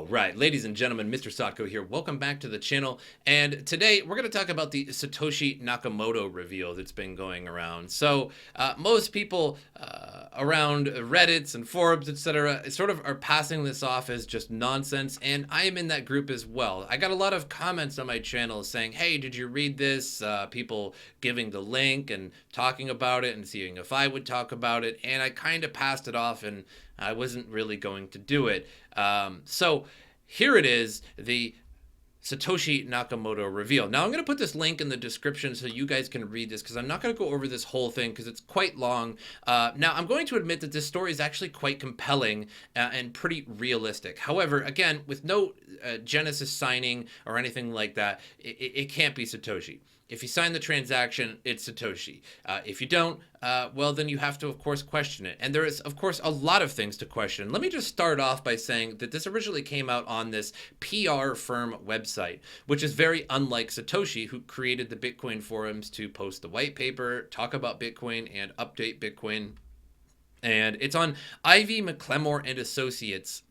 All right, ladies and gentlemen, MrSotko here. Welcome back to the channel. And today we're going to talk about the Satoshi Nakamoto reveal that's been going around. So most people around Reddits and forums, etc., sort of are passing this off as just nonsense. And I am in that group as well. I got a lot of comments on my channel saying, hey, did you read this? People giving the link and talking about it and seeing if I would talk about it. And I kind of passed it off and I wasn't really going to do it. So here it is, the Satoshi Nakamoto reveal. Now I'm going to put this link in the description so you guys can read this because I'm not going to go over this whole thing because it's quite long. Now I'm going to admit that this story is actually quite compelling and pretty realistic. However, again, with no Genesis signing or anything like that, it can't be Satoshi. If you sign the transaction, it's Satoshi. If you don't, well, then you have to, of course, question it. And there is, of course, a lot of things to question. Let me just start off by saying that this originally came out on this PR firm website, which is very unlike Satoshi, who created the Bitcoin forums to post the white paper, talk about Bitcoin, and update Bitcoin. And it's on Ivy McClemore and Associates.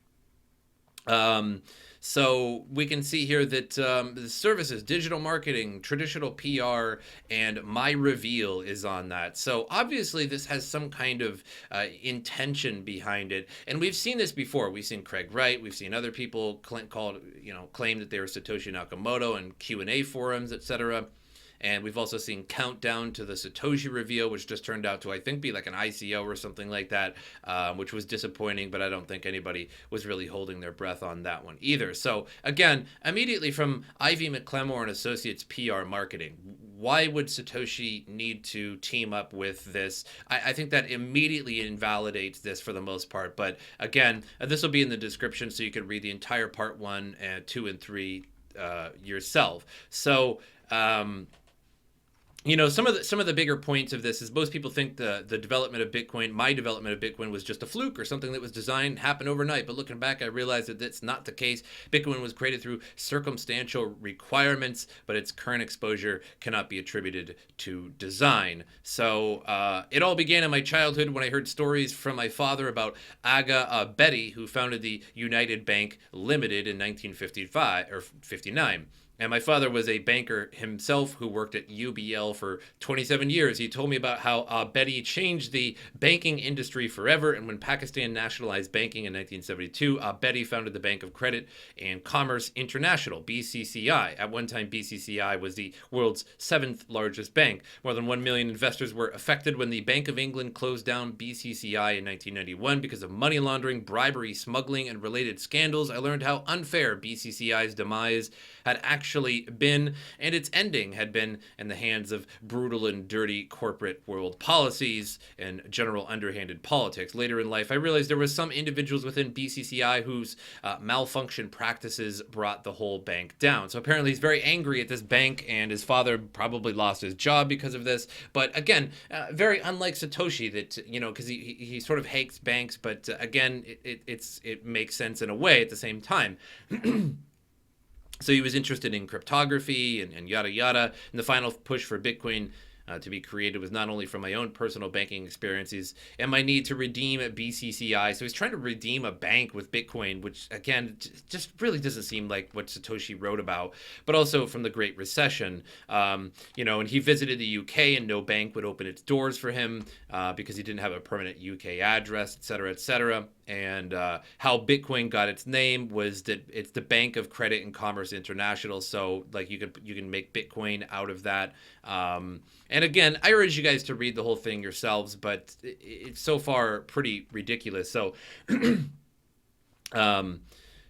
So we can see here that the services, digital marketing, traditional PR, and my reveal is on that. So obviously this has some kind of intention behind it. And we've seen this before. We've seen Craig Wright. We've seen other people claim that they were Satoshi Nakamoto and Q&A forums, etc. And we've also seen Countdown to the Satoshi reveal, which just turned out to, I think, be like an ICO or something like that, which was disappointing, but I don't think anybody was really holding their breath on that one either. So again, immediately from Ivy McClemore and Associates PR Marketing, why would Satoshi need to team up with this? I think that immediately invalidates this for the most part. But again, this will be in the description so you can read the entire part 1, 2, and 3 yourself. So, you know, some of the bigger points of this is most people think the development of Bitcoin, my development of Bitcoin, was just a fluke or something that was designed, happened overnight. But looking back, I realized that that's not the case. Bitcoin was created through circumstantial requirements, but its current exposure cannot be attributed to design. So it all began in my childhood when I heard stories from my father about Aga Betty, who founded the United Bank Limited in 1955 or 59. And my father was a banker himself who worked at UBL for 27 years. He told me about how Betty changed the banking industry forever. And when Pakistan nationalized banking in 1972, Betty founded the Bank of Credit and Commerce International, BCCI. At one time, BCCI was the world's 7th largest bank. More than 1 million investors were affected when the Bank of England closed down BCCI in 1991 because of money laundering, bribery, smuggling, and related scandals. I learned how unfair BCCI's demise had actually been, and its ending had been in the hands of brutal and dirty corporate world policies and general underhanded politics. Later in life, I realized there were some individuals within BCCI whose malfunction practices brought the whole bank down. So apparently he's very angry at this bank, and his father probably lost his job because of this. But again, very unlike Satoshi, that, you know, because he sort of hates banks, but again, it makes sense in a way at the same time. So he was interested in cryptography and yada yada. And the final push for Bitcoin to be created was not only from my own personal banking experiences and my need to redeem at BCCI. So he's trying to redeem a bank with Bitcoin, which again, just really doesn't seem like what Satoshi wrote about, but also from the Great Recession. You know, and he visited the UK and no bank would open its doors for him because he didn't have a permanent UK address, et cetera, et cetera. And how Bitcoin got its name was that it's the Bank of Credit and Commerce International. So like you can make Bitcoin out of that. And again, I urge you guys to read the whole thing yourselves, but it's so far pretty ridiculous. So the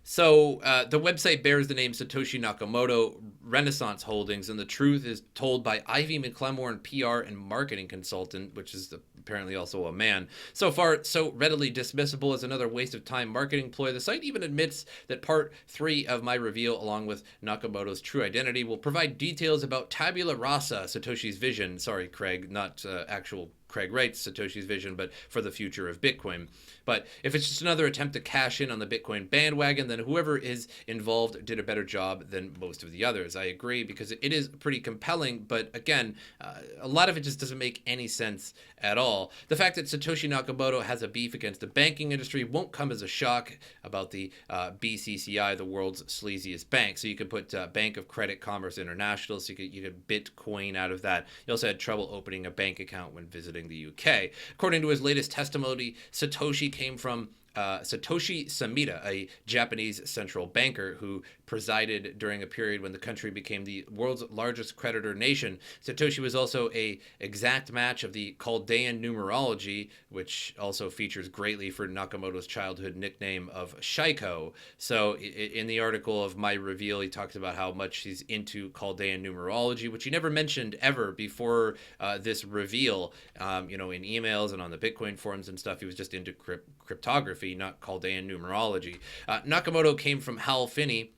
website bears the name Satoshi Nakamoto Renaissance Holdings, and the truth is told by Ivy McClemore and PR and marketing consultant, which is apparently also a man. So far, so readily dismissible as another waste of time marketing ploy. The site even admits that part 3 of my reveal, along with Nakamoto's true identity, will provide details about tabula rasa, Satoshi's vision. Sorry, Craig, not actual Craig Wright's Satoshi's vision, but for the future of Bitcoin. But if it's just another attempt to cash in on the Bitcoin bandwagon, then whoever is involved did a better job than most of the others. I agree, because it is pretty compelling, but again, a lot of it just doesn't make any sense at all. The fact that Satoshi Nakamoto has a beef against the banking industry won't come as a shock about the BCCI, the world's sleaziest bank. So you could put Bank of Credit Commerce International, so you could Bitcoin out of that. He also had trouble opening a bank account when visiting the UK. According to his latest testimony, Satoshi came from Satoshi Samita, a Japanese central banker who presided during a period when the country became the world's largest creditor nation. Satoshi was also a exact match of the Chaldean numerology, which also features greatly for Nakamoto's childhood nickname of Shaiko. So in the article of My Reveal, he talks about how much he's into Chaldean numerology, which he never mentioned ever before this reveal. In emails and on the Bitcoin forums and stuff, he was just into cryptography, not Chaldean numerology. Nakamoto came from Hal Finney,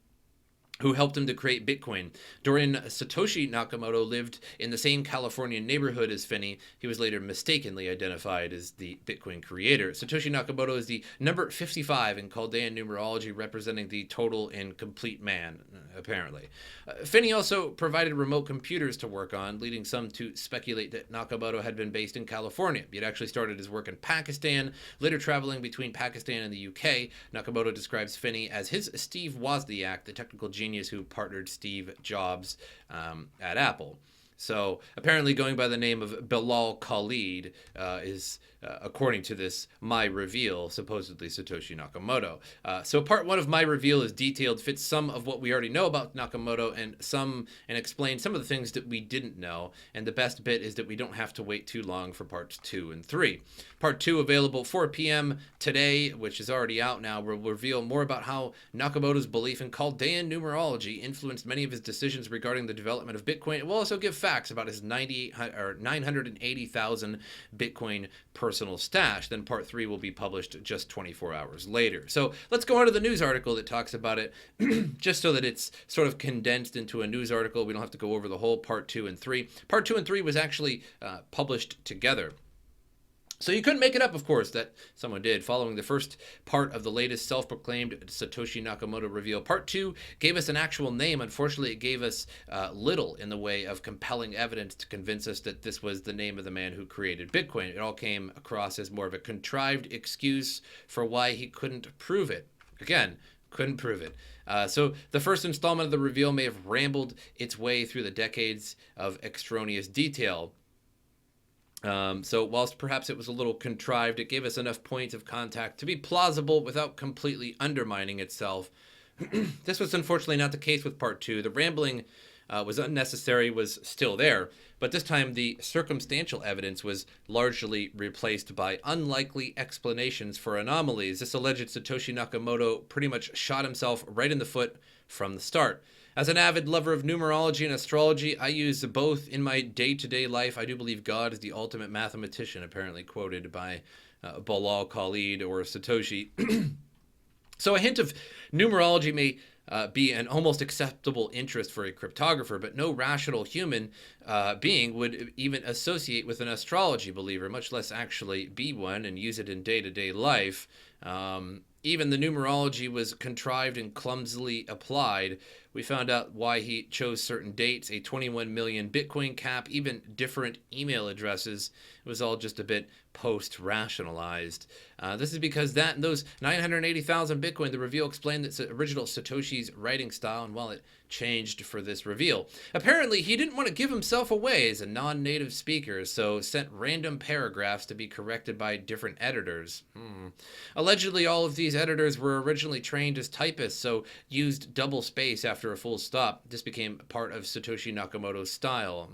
who helped him to create Bitcoin. During Satoshi Nakamoto lived in the same California neighborhood as Finney. He was later mistakenly identified as the Bitcoin creator. Satoshi Nakamoto is the number 55 in Chaldean numerology, representing the total and complete man, apparently. Finney also provided remote computers to work on, leading some to speculate that Nakamoto had been based in California. He had actually started his work in Pakistan, later traveling between Pakistan and the UK. Nakamoto describes Finney as his Steve Wozniak, the technical genius who partnered Steve Jobs at Apple. So apparently going by the name of Bilal Khalid is, according to this My Reveal, supposedly Satoshi Nakamoto. So part one of My Reveal is detailed, fits some of what we already know about Nakamoto and explains some of the things that we didn't know. And the best bit is that we don't have to wait too long for parts 2 and 3. Part 2 available 4 p.m. today, which is already out now, will reveal more about how Nakamoto's belief in Chaldean numerology influenced many of his decisions regarding the development of Bitcoin. It will also give facts about his 980,000 Bitcoin personal stash. Then part 3 will be published just 24 hours later. So let's go on to the news article that talks about it, just so that it's sort of condensed into a news article. We don't have to go over the whole part 2 and 3. Part 2 and 3 was actually published together. So you couldn't make it up, of course, that someone did. Following the first part of the latest self-proclaimed Satoshi Nakamoto reveal, part 2 gave us an actual name. Unfortunately, it gave us little in the way of compelling evidence to convince us that this was the name of the man who created Bitcoin. It all came across as more of a contrived excuse for why he couldn't prove it. Again, couldn't prove it. So the first installment of the reveal may have rambled its way through the decades of extraneous detail. So whilst perhaps it was a little contrived, it gave us enough points of contact to be plausible without completely undermining itself. This was unfortunately not the case with part 2. The rambling was unnecessary, was still there, but this time the circumstantial evidence was largely replaced by unlikely explanations for anomalies. This alleged Satoshi Nakamoto pretty much shot himself right in the foot from the start. As an avid lover of numerology and astrology, I use both in my day-to-day life. I do believe God is the ultimate mathematician, apparently quoted by Bilal Khalid or Satoshi. So a hint of numerology may be an almost acceptable interest for a cryptographer, but no rational human being would even associate with an astrology believer, much less actually be one and use it in day-to-day life. Even the numerology was contrived and clumsily applied. We found out why he chose certain dates, a 21 million Bitcoin cap, even different email addresses. It was all just a bit post-rationalized. This is because that and those 980,000 Bitcoin, the reveal explained that original Satoshi's writing style and while it changed for this reveal. Apparently, he didn't want to give himself away as a non-native speaker, so sent random paragraphs to be corrected by different editors. Allegedly, all of these editors were originally trained as typists, so used double space after a full stop. This became part of Satoshi Nakamoto's style.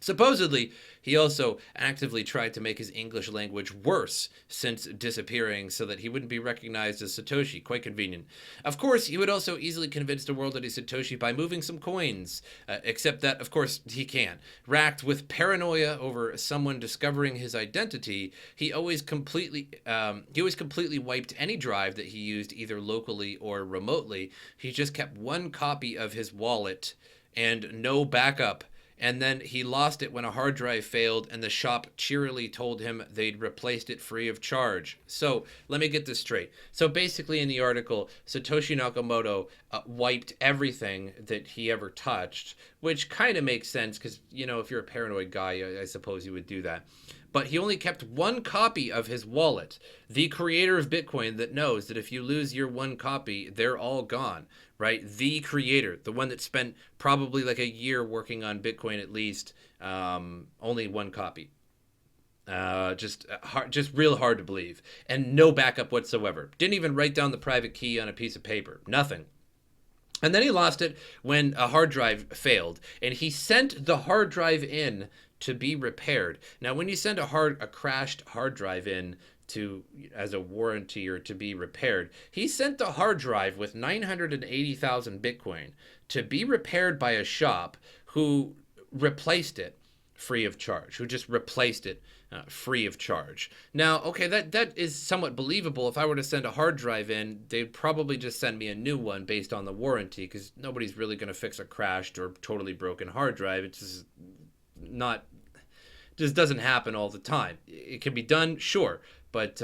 Supposedly, he also actively tried to make his English language worse since disappearing so that he wouldn't be recognized as Satoshi. Quite convenient. Of course, he would also easily convince the world that he's Satoshi by moving some coins, except that, of course, he can't. Racked with paranoia over someone discovering his identity, he always completely wiped any drive that he used either locally or remotely. He just kept one copy of his wallet and no backup. and then he lost it when a hard drive failed, and the shop cheerily told him they'd replaced it free of charge. So let me get this straight. So basically in the article, Satoshi Nakamoto wiped everything that he ever touched, which kind of makes sense because, you know, if you're a paranoid guy, I suppose you would do that. But he only kept one copy of his wallet. The creator of Bitcoin that knows that if you lose your one copy, they're all gone, right? The creator, the one that spent probably like a year working on Bitcoin at least, only one copy. Just real hard to believe. And no backup whatsoever. Didn't even write down the private key on a piece of paper. Nothing. And then he lost it when a hard drive failed. And he sent the hard drive in to be repaired. Now, when you send a crashed hard drive in to as a warranty or to be repaired, he sent the hard drive with 980,000 Bitcoin to be repaired by a shop who replaced it free of charge, who just replaced it free of charge. Now, okay, that is somewhat believable. If I were to send a hard drive in, they'd probably just send me a new one based on the warranty, because nobody's really going to fix a crashed or totally broken hard drive. It's just doesn't happen all the time. It can be done, sure, but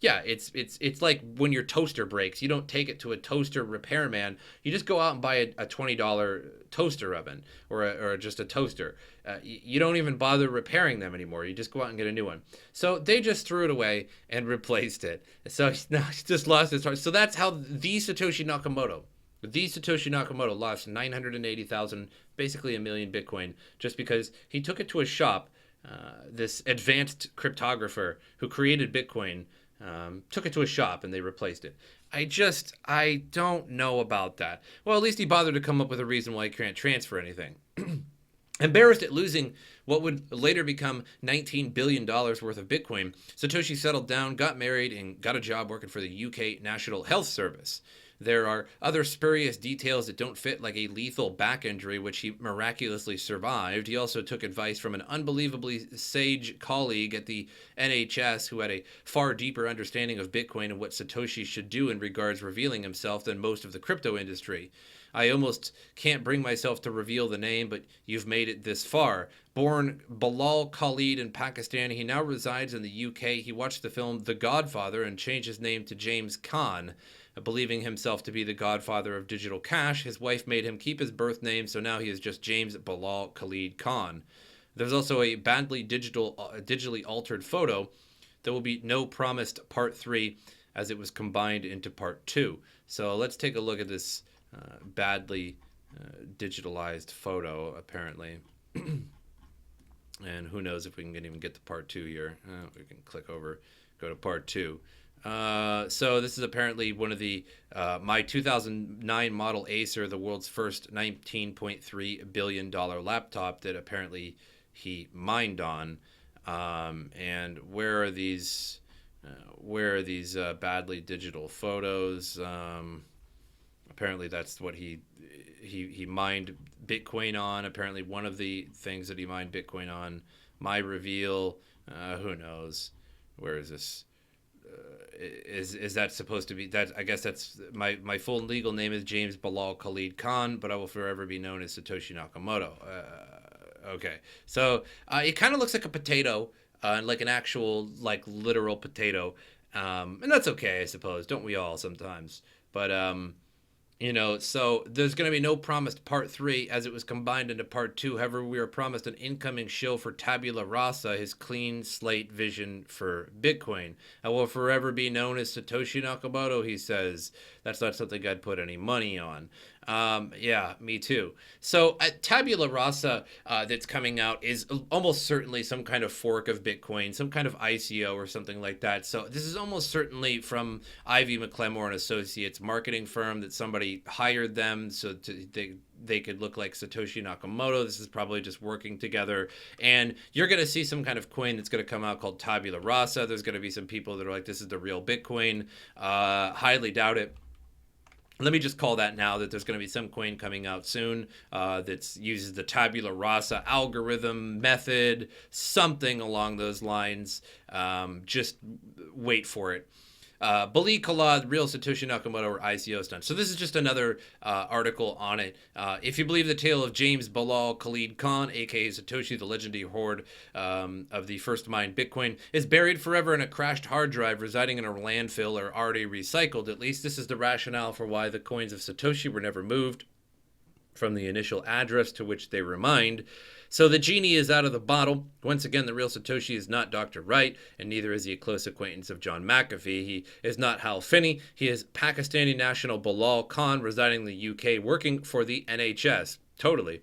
yeah, it's like when your toaster breaks, you don't take it to a toaster repairman. You just go out and buy a $20 toaster oven or just a toaster. You don't even bother repairing them anymore. You just go out and get a new one. So they just threw it away and replaced it. So now he's just lost his heart. So that's how the Satoshi Nakamoto lost 980,000, basically a million Bitcoin, just because he took it to a shop. This advanced cryptographer who created Bitcoin took it to a shop and they replaced it. I don't know about that. Well, at least he bothered to come up with a reason why he can't transfer anything. Embarrassed at losing what would later become $19 billion worth of Bitcoin, Satoshi settled down, got married, and got a job working for the UK National Health Service. There are other spurious details that don't fit, like a lethal back injury, which he miraculously survived. He also took advice from an unbelievably sage colleague at the NHS who had a far deeper understanding of Bitcoin and what Satoshi should do in regards revealing himself than most of the crypto industry. I almost can't bring myself to reveal the name, but you've made it this far. Born Bilal Khalid in Pakistan, he now resides in the UK. He watched the film The Godfather and changed his name to James Khan. Believing himself to be the godfather of digital cash, his wife made him keep his birth name, so now he is just James Bilal Khalid Khan. There's also a badly digitally altered photo. There will be no promised part 3 as it was combined into part 2. So let's take a look at this badly digitalized photo, apparently. And who knows if we can even get to part 2 here. We can click over, go to part 2. So this is apparently one of the my 2009 model Acer, the world's first $19.3 billion laptop that apparently he mined on. And where are these badly digital photos? Apparently that's what he mined Bitcoin on. Apparently one of the things that he mined Bitcoin on. My reveal. Who knows? Where is this? Is that supposed to be that? I guess that's my full legal name is James Bilal Khalid Khan, but I will forever be known as Satoshi Nakamoto. Okay, so it kind of looks like a potato, like an actual, like, literal potato, and that's okay, I suppose. Don't we all sometimes? But you know, so there's going to be no promised part 3 as it was combined into part 2. However, we are promised an incoming shill for tabula rasa, his clean slate vision for Bitcoin. I will forever be known as Satoshi Nakamoto, he says. That's not something I'd put any money on. Yeah, me too. So tabula rasa that's coming out is almost certainly some kind of fork of Bitcoin, some kind of ICO or something like that. So this is almost certainly from Ivy McClemore and Associates marketing firm that somebody hired them so they could look like Satoshi Nakamoto. This is probably just working together. And you're going to see some kind of coin that's going to come out called tabula rasa. There's going to be some people that are like, this is the real Bitcoin. Highly doubt it. Let me just call that now that there's going to be some coin coming out soon that uses the tabula rasa algorithm method, something along those lines. Just wait for it. Bali Khalid, real Satoshi Nakamoto, or ICO stunt. So this is just another article on it. If you believe the tale of James Bilal Khalid Khan, aka Satoshi, the legendary hoard of the first mined Bitcoin, is buried forever in a crashed hard drive residing in a landfill or already recycled. At least this is the rationale for why the coins of Satoshi were never moved from the initial address to which they were mined. So the genie is out of the bottle. Once again, the real Satoshi is not Dr. Wright, and neither is he a close acquaintance of John McAfee. He is not Hal Finney. He is Pakistani national Bilal Khan, residing in the UK, working for the NHS. Totally.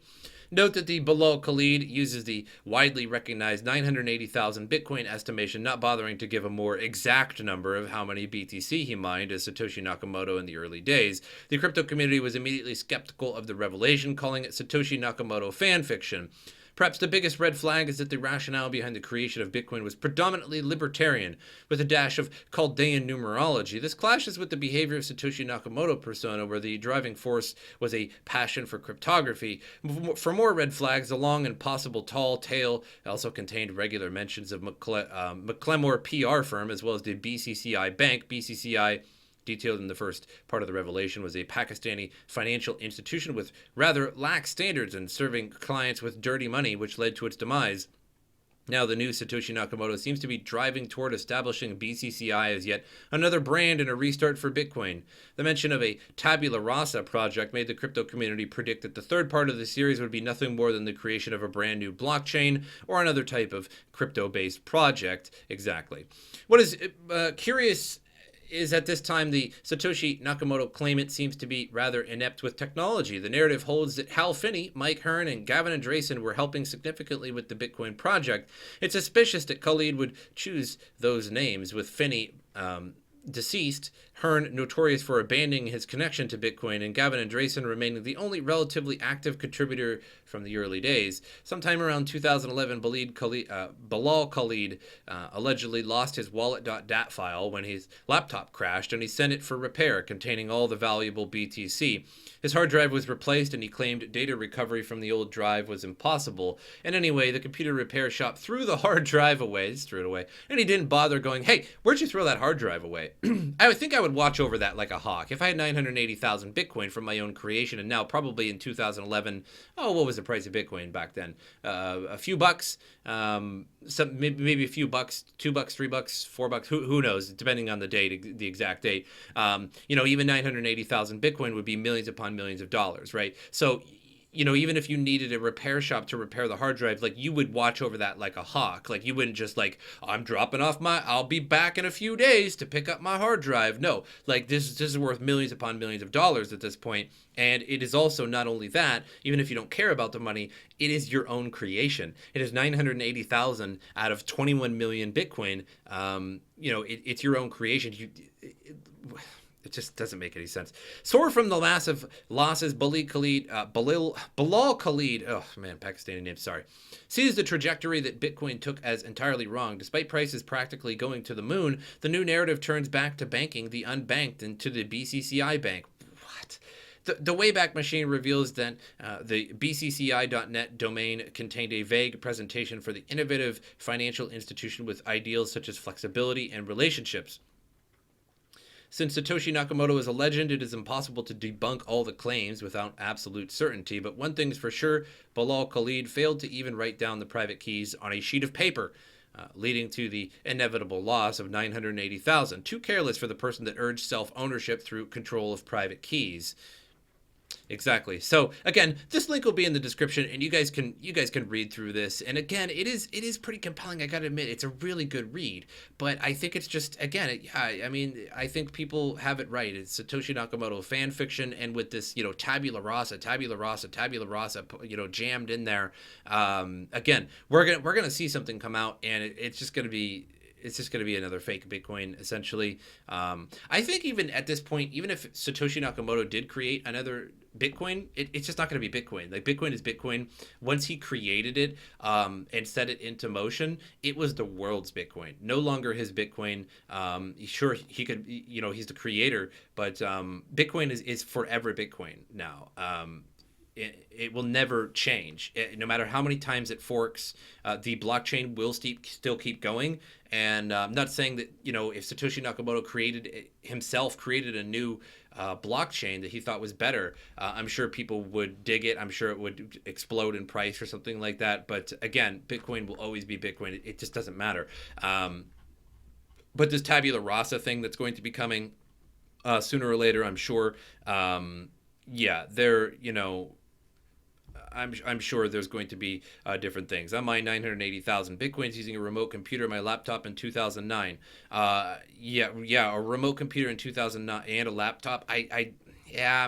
Note that the Bilal Khalid uses the widely recognized 980,000 Bitcoin estimation, not bothering to give a more exact number of how many BTC he mined as Satoshi Nakamoto in the early days. The crypto community was immediately skeptical of the revelation, calling it Satoshi Nakamoto fan fiction. Perhaps the biggest red flag is that the rationale behind the creation of Bitcoin was predominantly libertarian, with a dash of Chaldean numerology. This clashes with the behavior of Satoshi Nakamoto persona, where the driving force was a passion for cryptography. For more red flags, the long and possible tall tale also contained regular mentions of McLemore PR firm, as well as the BCCI Bank. BCCI, detailed in the first part of the revelation, was a Pakistani financial institution with rather lax standards and serving clients with dirty money, which led to its demise. Now, the new Satoshi Nakamoto seems to be driving toward establishing BCCI as yet another brand and a restart for Bitcoin. The mention of a tabula rasa project made the crypto community predict that the third part of the series would be nothing more than the creation of a brand new blockchain or another type of crypto-based project. Exactly. What is curious is at this time the Satoshi Nakamoto claimant seems to be rather inept with technology. The narrative holds that Hal Finney, Mike Hearn, and Gavin Andresen were helping significantly with the Bitcoin project. It's suspicious that Khalid would choose those names, with Finney deceased, Hearn notorious for abandoning his connection to Bitcoin, and Gavin Andresen remaining the only relatively active contributor from the early days. Sometime around 2011, Bilal Khalid allegedly lost his wallet.dat file when his laptop crashed, and he sent it for repair, containing all the valuable BTC. His hard drive was replaced, and he claimed data recovery from the old drive was impossible. And anyway, the computer repair shop threw the hard drive away, just threw it away, and he didn't bother going, "Hey, where'd you throw that hard drive away?" I would think I would watch over that like a hawk. If I had 980,000 Bitcoin from my own creation, and now probably in 2011, what was the price of Bitcoin back then? A few bucks, maybe a few bucks, $2, $3, $4, who knows, depending on the date, the exact date. Even 980,000 Bitcoin would be millions upon millions of dollars, right? So, even if you needed a repair shop to repair the hard drive, like, you would watch over that like a hawk. Like, you wouldn't just like, I'm dropping off I'll be back in a few days to pick up my hard drive. No, like, this is worth millions upon millions of dollars at this point. And it is also not only that, even if you don't care about the money, it is your own creation. It is 980,000 out of 21 million Bitcoin. It's your own creation. It just doesn't make any sense. Sore from the massive losses, Bilal Khalid, oh man, Pakistani name, sorry, sees the trajectory that Bitcoin took as entirely wrong. Despite prices practically going to the moon, the new narrative turns back to banking the unbanked and to the BCCI Bank. What? The Wayback Machine reveals that the bcci.net domain contained a vague presentation for the innovative financial institution with ideals such as flexibility and relationships. Since Satoshi Nakamoto is a legend, it is impossible to debunk all the claims without absolute certainty. But one thing's for sure, Bilal Khalid failed to even write down the private keys on a sheet of paper, leading to the inevitable loss of 980,000. Too careless for the person that urged self-ownership through control of private keys. Exactly. So again, this link will be in the description, and you guys can read through this. And again, it is pretty compelling. I got to admit, it's a really good read. But I think it's just, again, I think people have it right. It's Satoshi Nakamoto fan fiction, and with this, tabula rasa, jammed in there. Again, we're gonna see something come out, and it's just gonna be another fake Bitcoin, essentially. I think even at this point, even if Satoshi Nakamoto did create another Bitcoin, it's just not going to be Bitcoin. Like, Bitcoin is Bitcoin. Once he created it and set it into motion, it was the world's Bitcoin. No longer his Bitcoin. Sure, he could, he's the creator, but Bitcoin is forever Bitcoin now. it will never change. No matter how many times it forks, the blockchain will still keep going. And I'm not saying that, if Satoshi Nakamoto created a new blockchain that he thought was better, I'm sure people would dig it. I'm sure it would explode in price or something like that. But again, Bitcoin will always be Bitcoin. It just doesn't matter. But this tabula rasa thing that's going to be coming sooner or later, I'm sure. I'm sure there's going to be different things. I mined 980,000 Bitcoins using a remote computer on my laptop in 2009. A remote computer in 2009 and a laptop.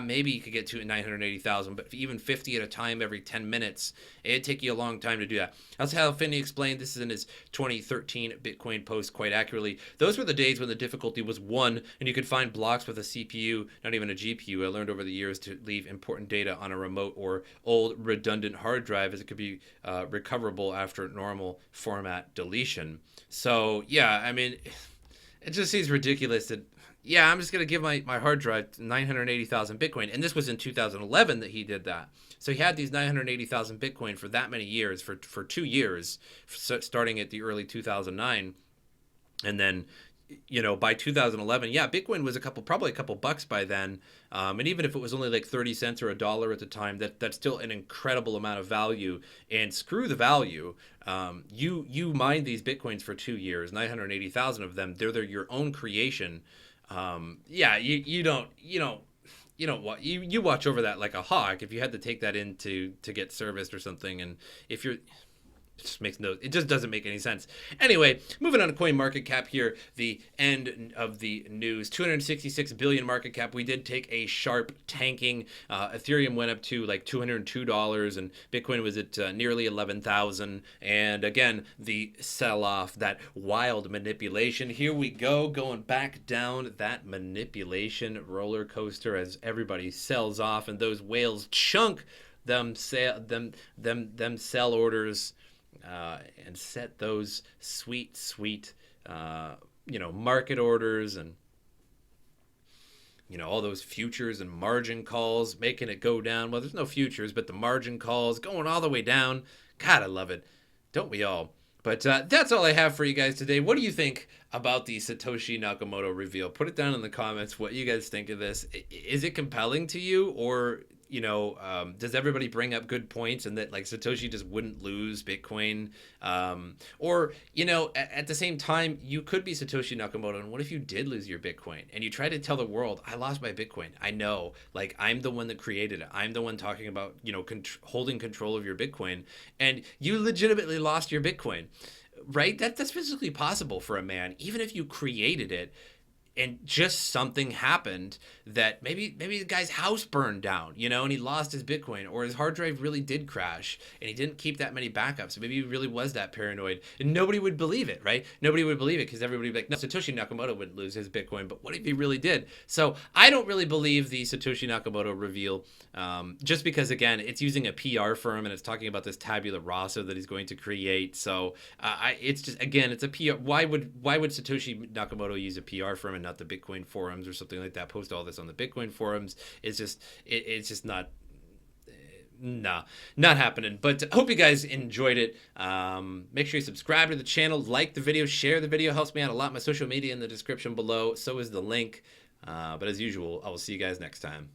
Maybe you could get to 980,000, but even 50 at a time every 10 minutes, it'd take you a long time to do that. That's how Finney explained. This is in his 2013 Bitcoin post quite accurately. Those were the days when the difficulty was 1, and you could find blocks with a CPU, not even a GPU. I learned over the years to leave important data on a remote or old redundant hard drive, as it could be recoverable after normal format deletion. So, it just seems ridiculous that, I'm just going to give my hard drive 980,000 Bitcoin. And this was in 2011 that he did that. So he had these 980,000 Bitcoin for that many years, for 2 years, starting at the early 2009. And then, by 2011, Bitcoin was probably a couple bucks by then. And even if it was only like 30 cents or $1 at the time, that's still an incredible amount of value. And screw the value. You mined these Bitcoins for 2 years, 980,000 of them. They're your own creation. You watch over that like a hawk. If you had to take that in to get serviced or something, and if you're, it just doesn't make any sense. Anyway, moving on to CoinMarketCap here, the end of the news. 266 billion market cap. We did take a sharp tanking. Ethereum went up to like $202, and Bitcoin was at nearly 11,000. And again, the sell-off, that wild manipulation. Here we go, going back down that manipulation roller coaster as everybody sells off, and those whales chunk them sell orders. And set those sweet, market orders, and, all those futures and margin calls, making it go down. Well, there's no futures, but the margin calls going all the way down. God, I love it. Don't we all? But that's all I have for you guys today. What do you think about the Satoshi Nakamoto reveal? Put it down in the comments what you guys think of this. Is it compelling to you, or does everybody bring up good points and that like Satoshi just wouldn't lose Bitcoin? Or, at the same time, you could be Satoshi Nakamoto, and what if you did lose your Bitcoin and you try to tell the world, I lost my Bitcoin. I know, like, I'm the one that created it. I'm the one talking about, holding control of your Bitcoin, and you legitimately lost your Bitcoin, right? That's physically possible for a man, even if you created it. And just something happened that maybe the guy's house burned down, and he lost his Bitcoin, or his hard drive really did crash and he didn't keep that many backups. So maybe he really was that paranoid, and nobody would believe it, right? Nobody would believe it because everybody would be like, no, Satoshi Nakamoto wouldn't lose his Bitcoin, but what if he really did? So I don't really believe the Satoshi Nakamoto reveal, just because, again, it's using a PR firm and it's talking about this tabula rasa that he's going to create. So it's just, again, it's a PR. Why would Satoshi Nakamoto use a PR firm and not the Bitcoin forums or something like that? Post all this on the Bitcoin forums. It's just not happening. But I hope you guys enjoyed it. Make sure you subscribe to the channel, like the video, share the video. Helps me out a lot. My social media in the description below, so is the link. But as usual, I will see you guys next time.